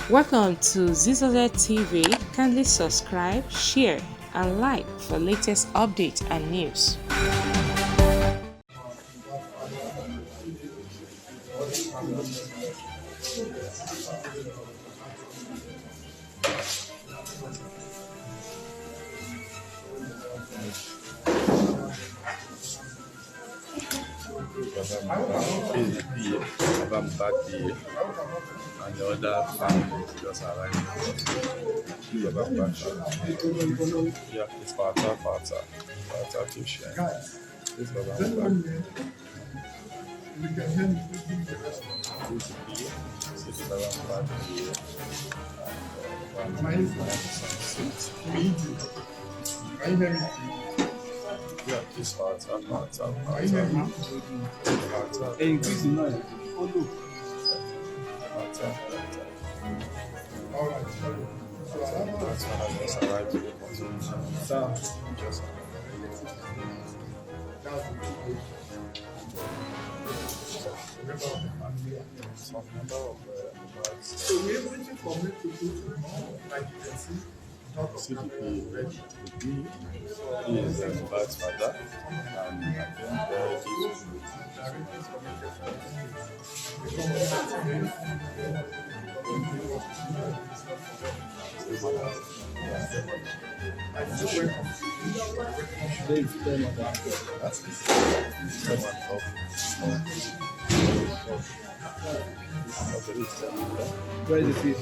Welcome to Zisodel TV. Kindly subscribe, share, and like for latest updates and news. Mohbad Father, and the other families just arrived. Mohbad Father. Yeah, it's Father to share. This Mohbad Father. This is Mohbad Father. Yeah, this Father. That's when I just arrived to the hospital. Just some number of So we're waiting for me to go to home, like you can see. CDP ready to be. He is Mohbad's father, and I think Where is it?